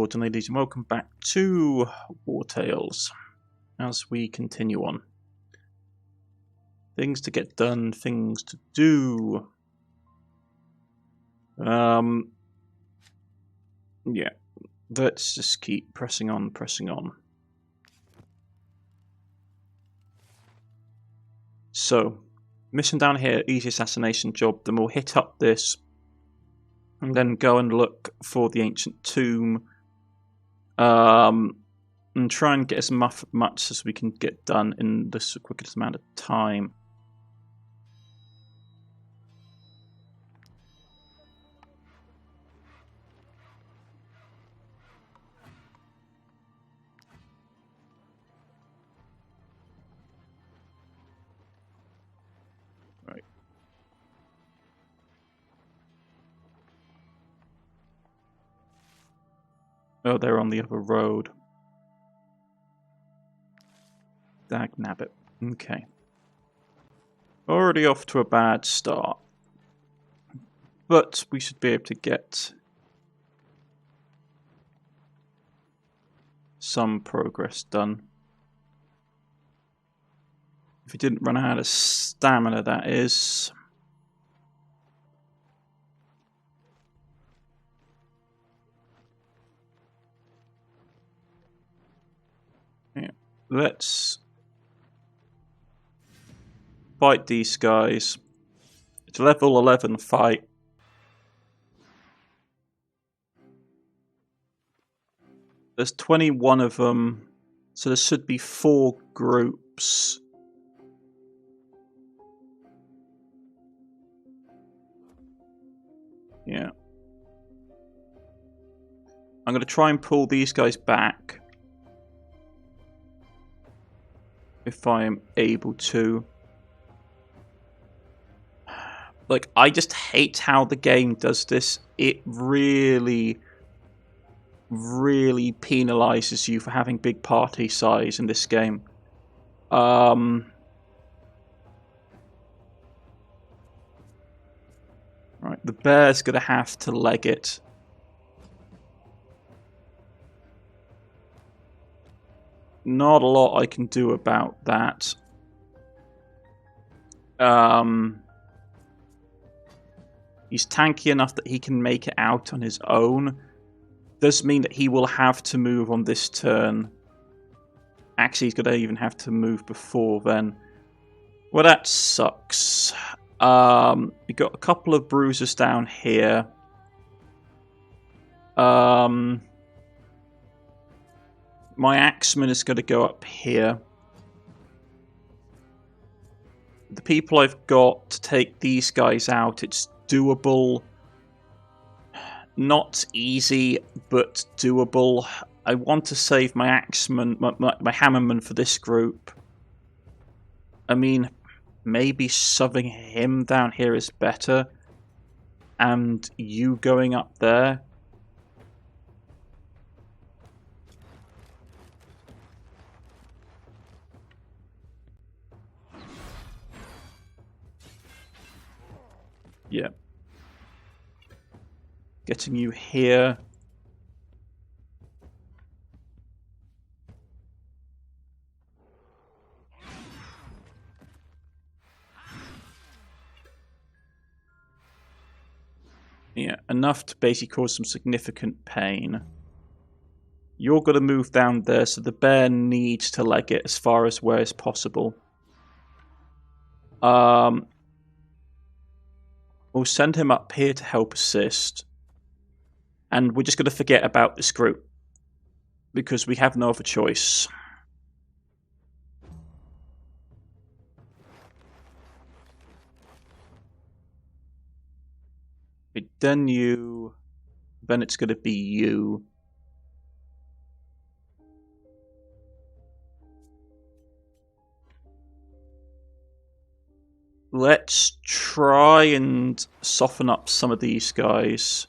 lords and ladies, and welcome back to Wartales as we continue on. Things to get done, things to do. Yeah, let's just keep pressing on, So, mission down here, easy assassination job, then we'll hit up this and then go and look for the ancient tomb, and try and get as much as we can get done in the quickest amount of time. Right. Oh, they're on the other road. Dagnabbit. Okay. Already off to a bad start. But we should be able to get some progress done. If he didn't run out of stamina, that is. Yeah. Let's fight these guys. It's a level 11 fight. There's 21 of them, so there should be 4 groups. Yeah. I'm going to try and pull these guys back. If I am able to. Like, I just hate how the game does this. It really penalizes you for having big party size in this game. Right, the bear's gonna have to leg it. Not a lot I can do about that. He's tanky enough that he can make it out on his own. Does mean that he will have to move on this turn. Actually, he's going to even have to move before then. Well, that sucks. We got a couple of bruisers down here. My axeman is going to go up here. The people I've got to take these guys out, it's doable. Not easy, but doable. I want to save my axeman, my hammerman for this group. I mean, maybe shoving him down here is better. And you going up there. Yeah. Getting you here. Yeah, enough to basically cause some significant pain. You're going to move down there, so the bear needs to leg it as far as where is possible. We'll send him up here to help assist. And we're just going to forget about this group. Because we have no other choice. Then you. Then it's going to be you. Let's try and soften up some of these guys.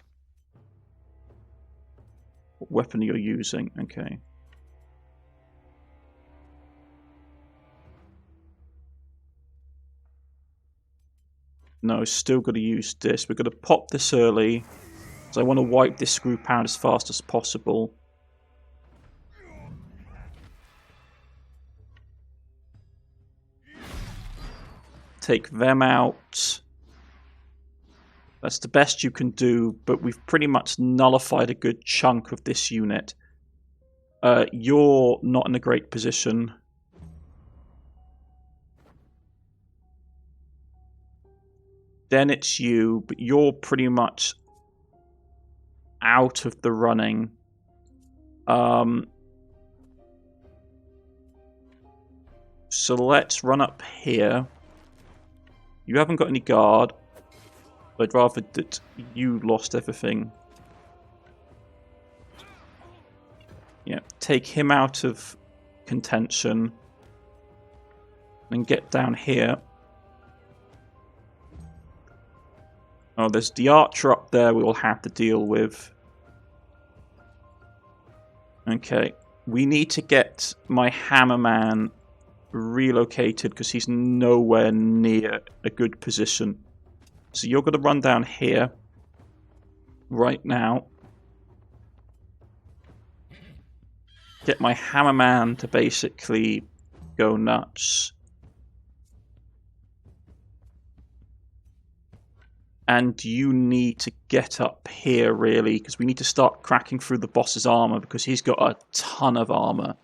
What weapon you're using? Okay. No, still got to use this. We're going to pop this early. So I want to wipe this group out as fast as possible. take them out. That's the best you can do, but we've pretty much nullified a good chunk of this unit. You're not in a great position. Then it's you, but you're pretty much out of the running. So let's run up here. You haven't got any guard. I'd rather that you lost everything. Yeah, take him out of contention. And get down here. Oh, there's the archer up there we will have to deal with. Okay, we need to get my hammerman relocated because he's nowhere near a good position. So you're going to run down here right now. Get my hammerman to basically go nuts. And you need to get up here, really, because we need to start cracking through the boss's armor because he's got a ton of armor.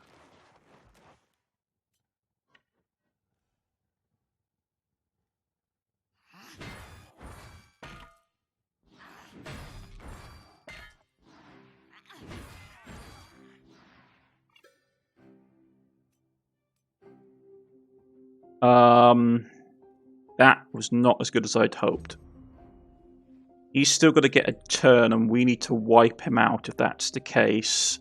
That was not as good as I'd hoped. He's still got to get a turn, and we need to wipe him out if that's the case.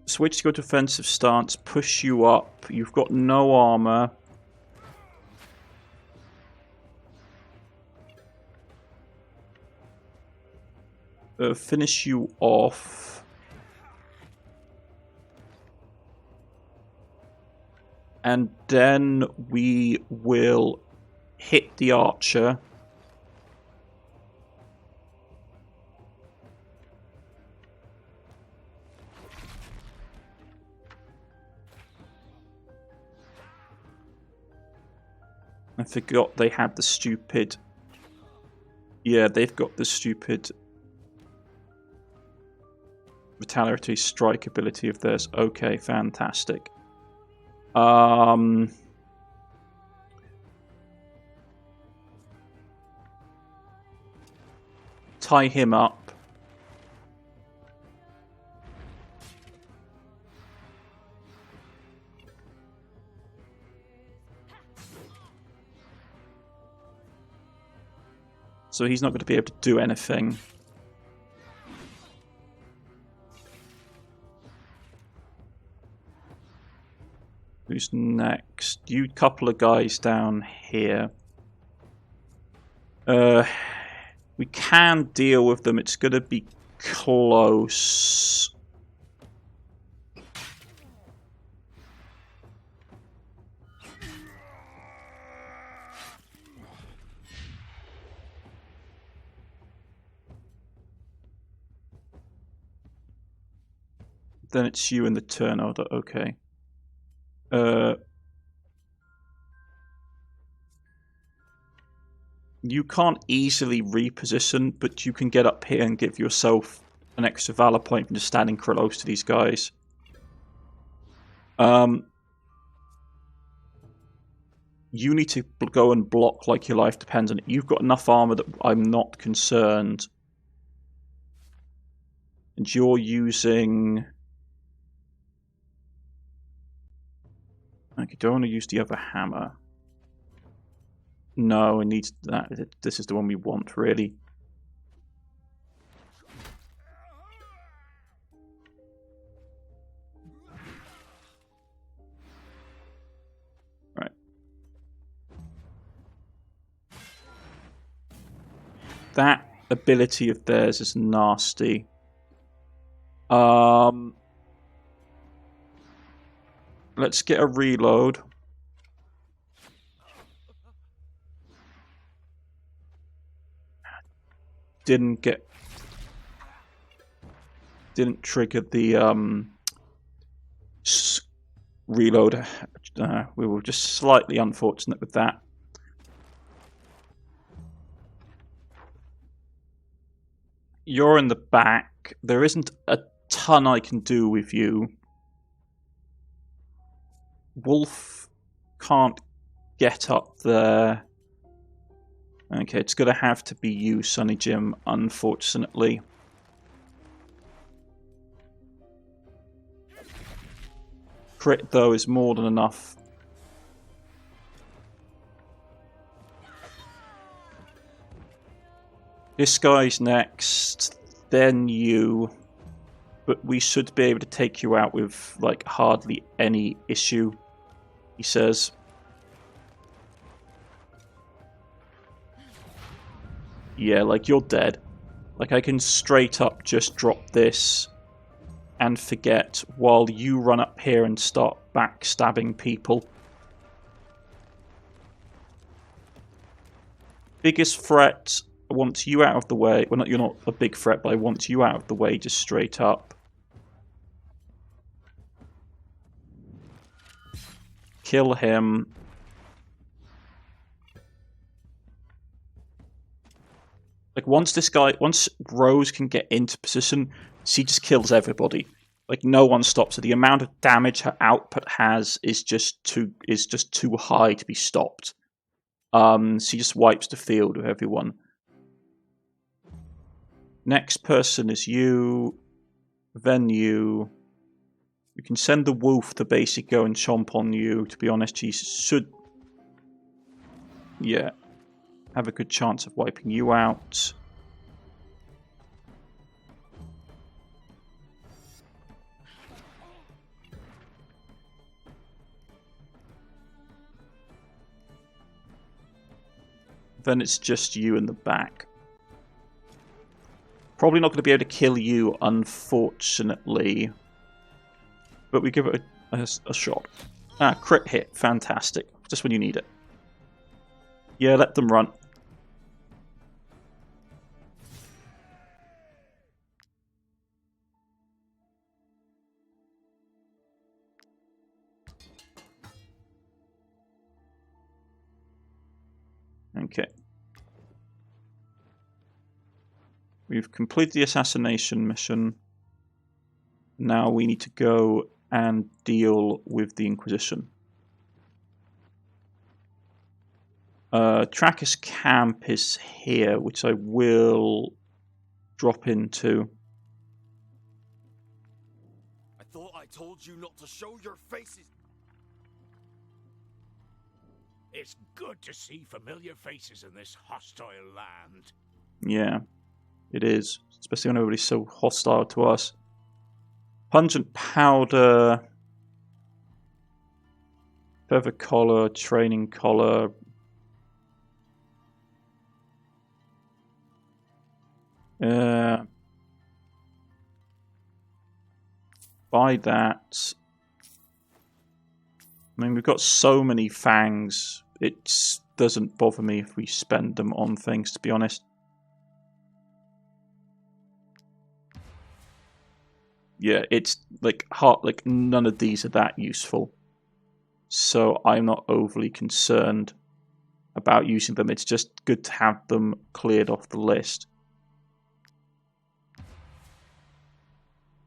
Switch to your defensive stance, push you up. You've got no armor. Finish you off. And then we will hit the archer. I forgot they had the stupid... Yeah, they've got the stupid retaliatory strike ability of theirs. Okay, fantastic. Tie him up. So he's not going to be able to do anything. Who's next? You couple of guys down here. We can deal with them. It's going to be close. Then it's you in the turn order. Okay. You can't easily reposition, but you can get up here and give yourself an extra valor point from just standing close to these guys. You need to go and block like your life depends on it. You've got enough armor that I'm not concerned. And you're using... Okay, do I want to use the other hammer? No, it needs that. This is the one we want, really. Right. That ability of theirs is nasty. Let's get a reload. Didn't trigger the reload We were just slightly unfortunate with that. You're in the back. There isn't a ton I can do with you. Wolf can't get up there. Okay, it's going to have to be you, Sonny Jim, unfortunately. Crit, though, is more than enough. This guy's next, then you. But we should be able to take you out with, like, hardly any issue, he says. Yeah, like, you're dead. Like, I can straight up just drop this and forget while you run up here and start backstabbing people. Biggest threat, I want you out of the way. Well, you're not a big threat, but I want you out of the way just straight up. Kill him. Like, once Rose can get into position, she just kills everybody. Like, no one stops her. The amount of damage her output has is just too high to be stopped. She just wipes the field with everyone. Next person is you. Then you. We can send the wolf to basically go and chomp on you. To be honest, he should... Yeah. Have a good chance of wiping you out. Then it's just you in the back. Probably not going to be able to kill you, unfortunately. But we give it a shot. Ah, crit hit. Fantastic. Just when you need it. Yeah, let them run. Okay. We've completed the assassination mission. Now we need to go and deal with the Inquisition. Tracker's camp is here, which I will drop into. I thought I told you not to show your faces. It's good to see familiar faces in this hostile land. Yeah, it is. Especially when everybody's so hostile to us. Pungent powder. Feather collar, training collar. Buy that. I mean, we've got so many fangs, it doesn't bother me if we spend them on things, to be honest. Yeah, it's like none of these are that useful. So I'm not overly concerned about using them. It's just good to have them cleared off the list.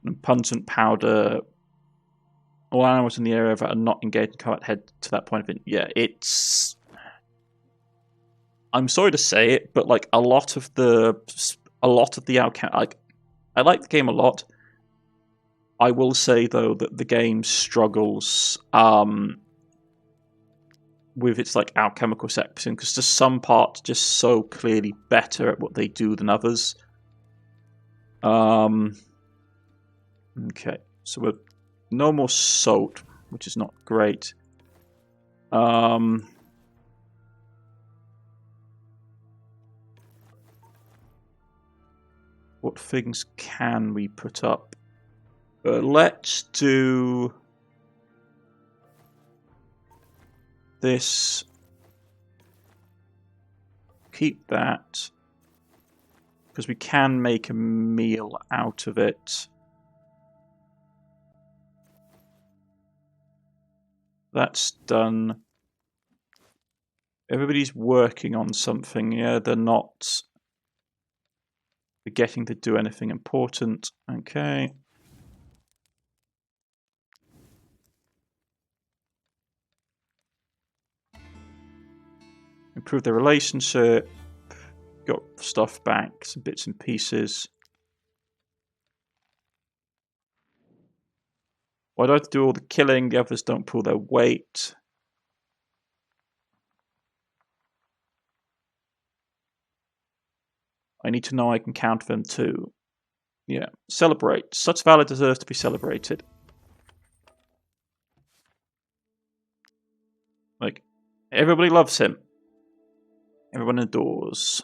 And pungent powder. All animals in the area that are not engaged in combat head to that point of it. Yeah, it's... I'm sorry to say it, but like a lot of the outcome, like, I like the game a lot. I will say though that the game struggles with its like alchemical section because just some parts just so clearly better at what they do than others. Okay, so we're no more salt, which is not great. What things can we put up? Let's do this. Keep that. Because we can make a meal out of it. That's done. Everybody's working on something, yeah? They're not forgetting to do anything important. Okay. Improve the relationship. Got stuff back, some bits and pieces. Why do I have to do all the killing? The others don't pull their weight. I need to know I can count them too. Yeah. Celebrate. Such valor deserves to be celebrated. Like, everybody loves him. Everyone adores.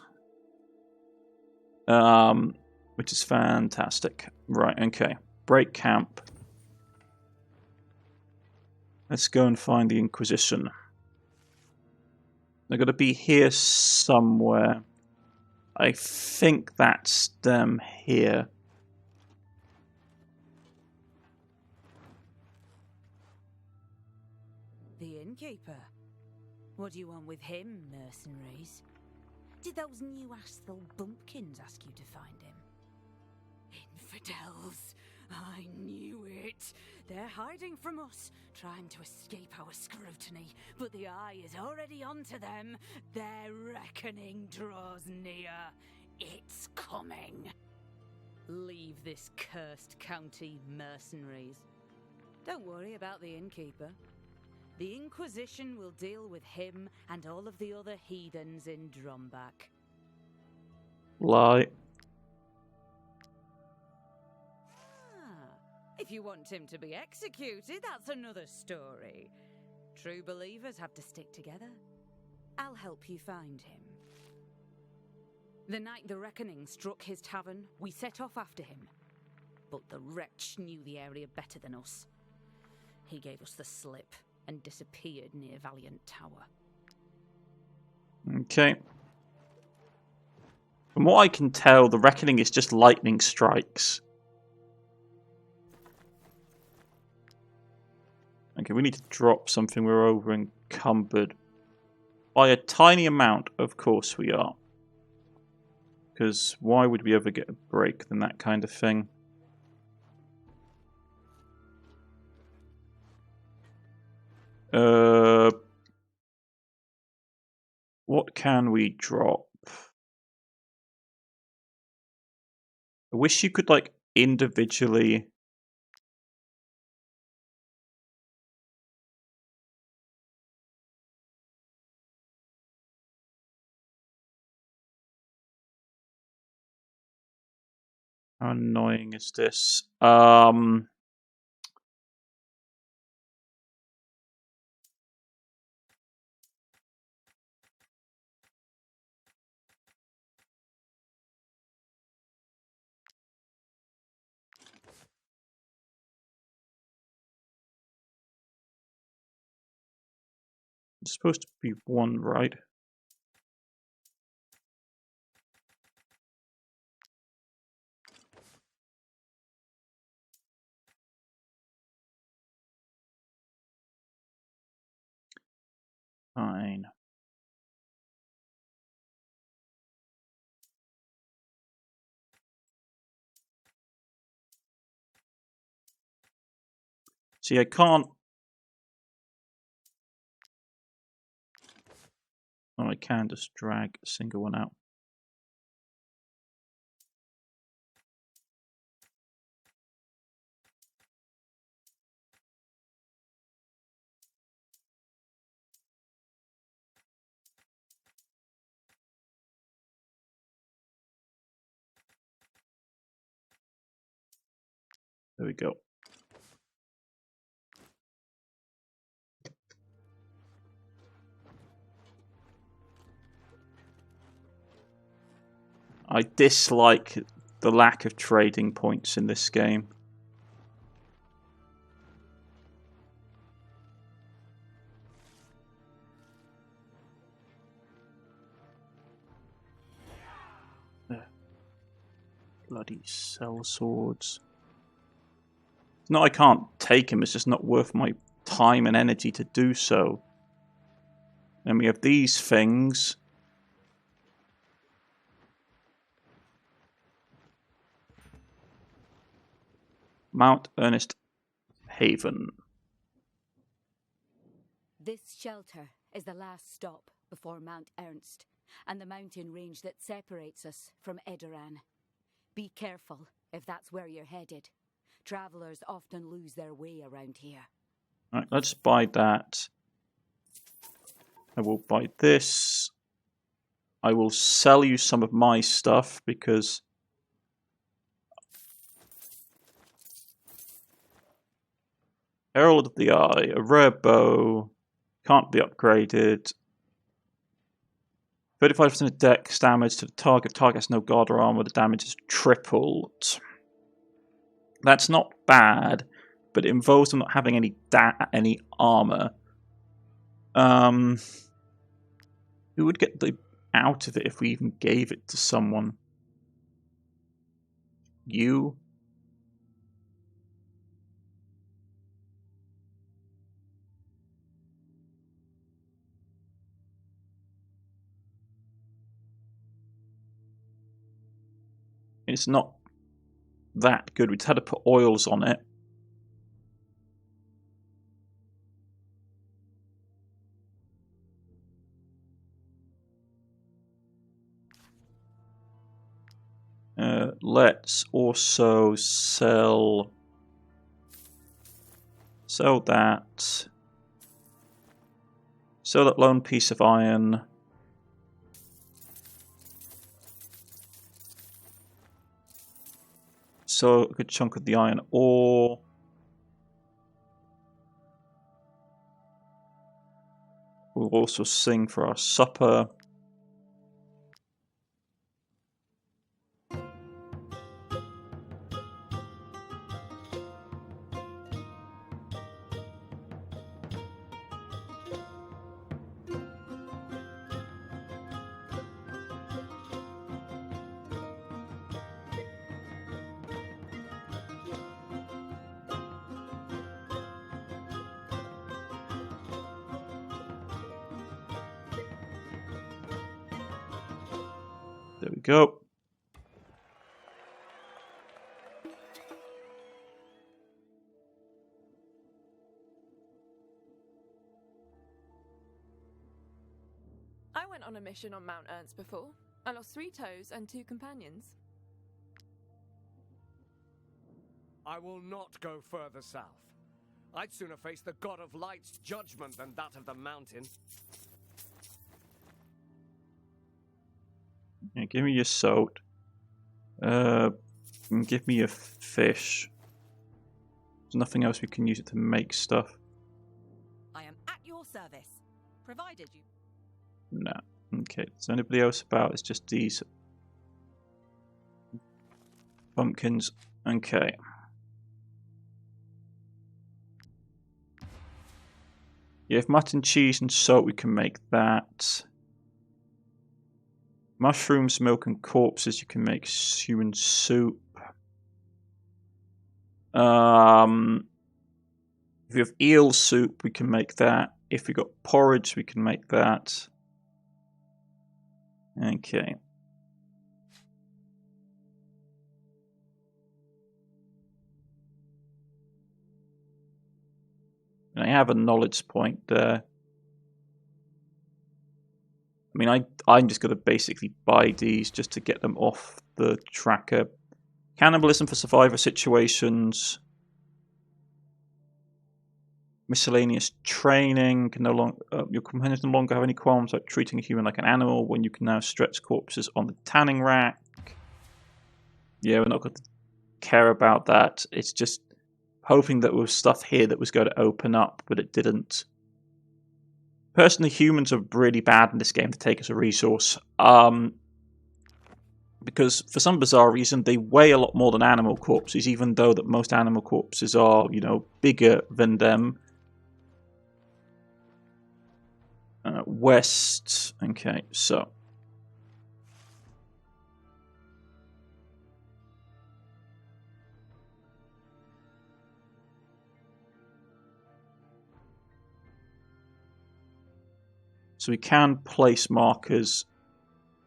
Which is fantastic. Right, okay. Break camp. Let's go and find the Inquisition. They're going to be here somewhere. I think that's them here. The innkeeper. What do you want with him, mercenaries? Did those new Asthel bumpkins ask you to find him? Infidels! I knew it! They're hiding from us, trying to escape our scrutiny, but the eye is already onto them. Their reckoning draws near. It's coming. Leave this cursed county, mercenaries. Don't worry about the innkeeper. The Inquisition will deal with him and all of the other heathens in Drombach. Lie. If you want him to be executed, that's another story. True believers have to stick together. I'll help you find him. The night the reckoning struck his tavern, we set off after him. But the wretch knew the area better than us. He gave us the slip and disappeared near Valiant Tower. Okay. From what I can tell, the reckoning is just lightning strikes. Okay, we need to drop something. We're over encumbered. By a tiny amount, of course we are. Because why would we ever get a break than that kind of thing? What can we drop? I wish you could, like, individually... How annoying is this? It's supposed to be one, right? Fine. See, I can't... Oh, I can just drag a single one out. There we go. I dislike the lack of trading points in this game. Bloody sellswords. No, I can't take him. It's just not worth my time and energy to do so. And we have these things. Mount Ernest Haven. This shelter is the last stop before Mount Ernst, and the mountain range that separates us from Edoran. Be careful if that's where you're headed. Travelers often lose their way around here. Alright, let's buy that. I will buy this. I will sell you some of my stuff because Herald of the Eye, a rare bow, can't be upgraded. 35% of dex damage to the target. Target has no guard or armor. The damage is tripled. That's not bad, but it involves them not having any armor. Who would get out of it if we even gave it to someone? You? It's not that good. We'd had to put oils on it. Let's also sell that. Sell that lone piece of iron. So a good chunk of the iron ore. We'll also sing for our supper. There we go. I went on a mission on Mount Ernst before. I lost 3 toes and 2 companions. I will not go further south. I'd sooner face the God of Light's judgment than that of the mountain. Yeah, give me your salt. Give me your fish. There's nothing else we can use it to make stuff. I am at your service, provided you... No. Okay, is there anybody else about? It's just these pumpkins. Okay. Yeah, if mutton, cheese, and salt, we can make that. Mushrooms, milk, and corpses, you can make human soup. If we have eel soup, we can make that. If we got porridge, we can make that. Okay. And I have a knowledge point there. I mean, I'm just going to basically buy these just to get them off the tracker. Cannibalism for survivor situations. Miscellaneous training. Can no longer, your companions no longer have any qualms about treating a human like an animal when you can now stretch corpses on the tanning rack. Yeah, we're not going to care about that. It's just hoping that there was stuff here that was going to open up, but it didn't. Personally, humans are really bad in this game to take as a resource. Because for some bizarre reason, they weigh a lot more than animal corpses, even though that most animal corpses are, you know, bigger than them. West. Okay, so. So we can place markers.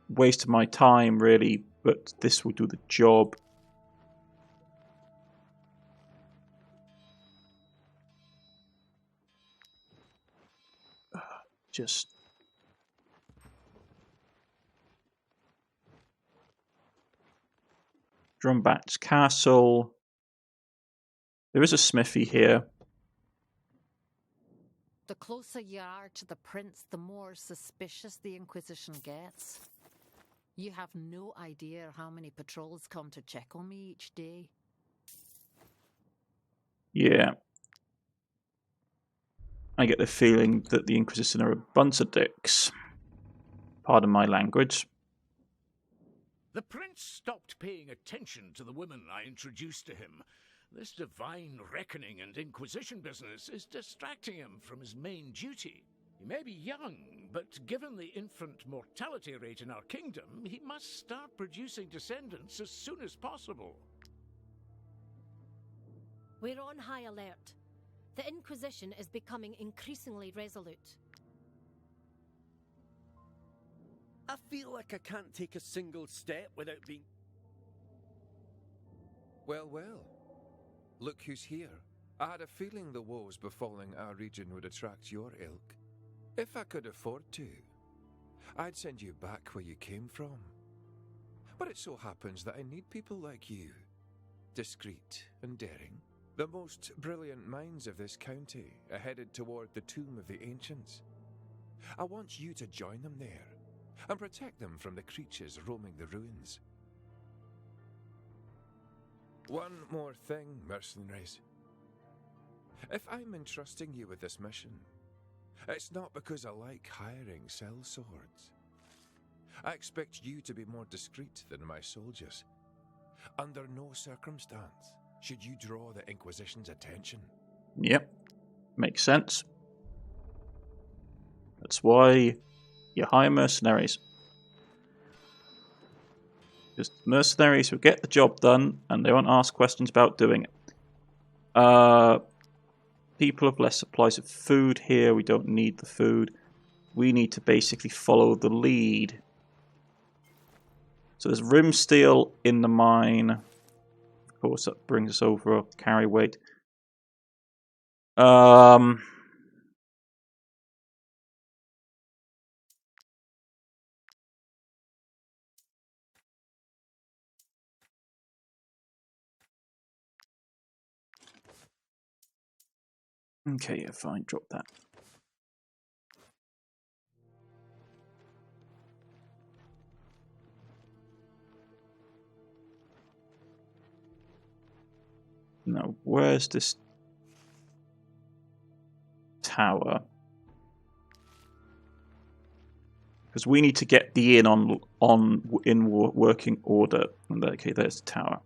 Waste of my time, really, but this will do the job. Just Drumbat's castle. There is a smithy here. The closer you are to the prince, the more suspicious the Inquisition gets. You have no idea how many patrols come to check on me each day. Yeah. I get the feeling that the Inquisition are a bunch of dicks. Pardon my language. The prince stopped paying attention to the women I introduced to him. This divine reckoning and inquisition business is distracting him from his main duty. He may be young, but given the infant mortality rate in our kingdom, he must start producing descendants as soon as possible. We're on high alert. The Inquisition is becoming increasingly resolute. I feel like I can't take a single step without being... Well, well. Look who's here. I had a feeling the woes befalling our region would attract your ilk. If I could afford to, I'd send you back where you came from. But it so happens that I need people like you. Discreet and daring. The most brilliant minds of this county are headed toward the tomb of the ancients. I want you to join them there and protect them from the creatures roaming the ruins. One more thing, mercenaries. If I'm entrusting you with this mission, it's not because I like hiring sellswords. I expect you to be more discreet than my soldiers. Under no circumstance should you draw the Inquisition's attention. Yep. Makes sense. That's why you hire mercenaries. Just mercenaries who get the job done and they won't ask questions about doing it. People have less supplies of food here. We don't need the food. We need to basically follow the lead. So there's rim steel in the mine. Of course, that brings us over carry weight. Okay, yeah, fine, drop that. Now, where's this tower? Because we need to get the inn in working order. And okay, there's the tower.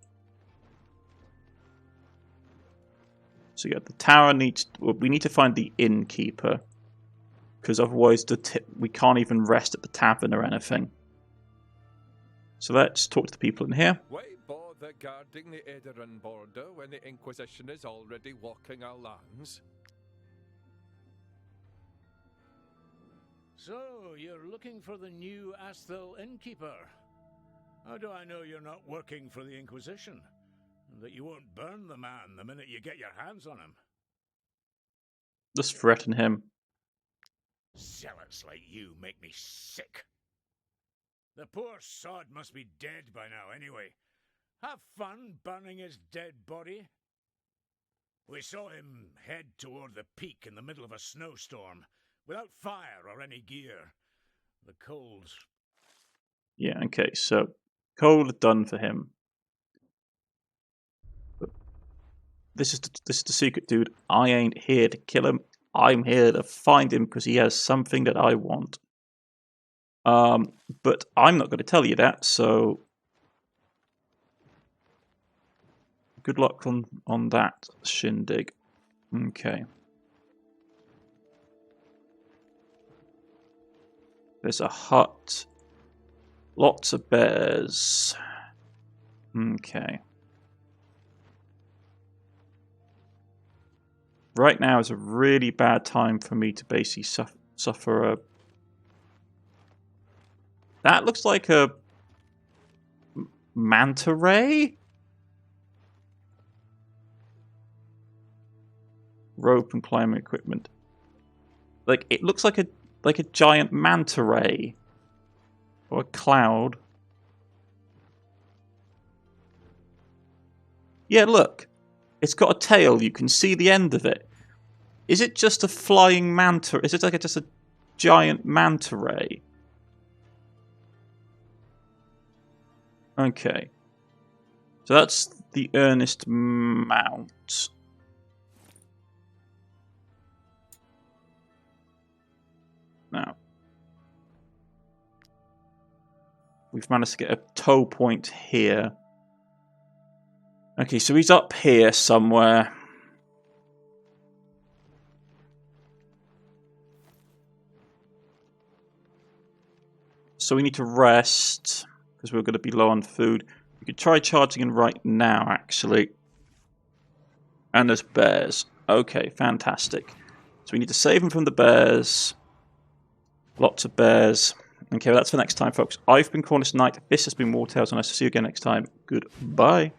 So yeah, the tower needs. We need to find the innkeeper, because otherwise we can't even rest at the tavern or anything. So let's talk to the people in here. Why bother guarding the Edoran border when the Inquisition is already walking our lands? So, you're looking for the new Asthel innkeeper. How do I know you're not working for the Inquisition? And that you won't burn the man the minute you get your hands on him? Just threaten him. Zealots like you make me sick. The poor sod must be dead by now anyway. Have fun burning his dead body. We saw him head toward the peak in the middle of a snowstorm, without fire or any gear. The cold. Yeah, okay, so cold done for him. But this is the secret, dude. I ain't here to kill him. I'm here to find him because he has something that I want. But I'm not going to tell you that, so good luck on that shindig. Okay. There's a hut. Lots of bears. Okay. Right now is a really bad time for me to basically suffer a That looks like a manta ray? Rope and climbing equipment. Like, it looks like a giant manta ray. Or a cloud. Yeah, look. It's got a tail. You can see the end of it. Is it just a flying manta? Is it like just a giant manta ray? Okay. So that's the earnest mount. Now. We've managed to get a tow point here. Okay, so he's up here somewhere. So we need to rest, because we're going to be low on food. We could try charging in right now, actually. And there's bears. Okay, fantastic. So we need to save them from the bears. Lots of bears. Okay, well, that's for next time, folks. I've been Cornish-knight. This has been Wartales, and I'll see you again next time. Goodbye.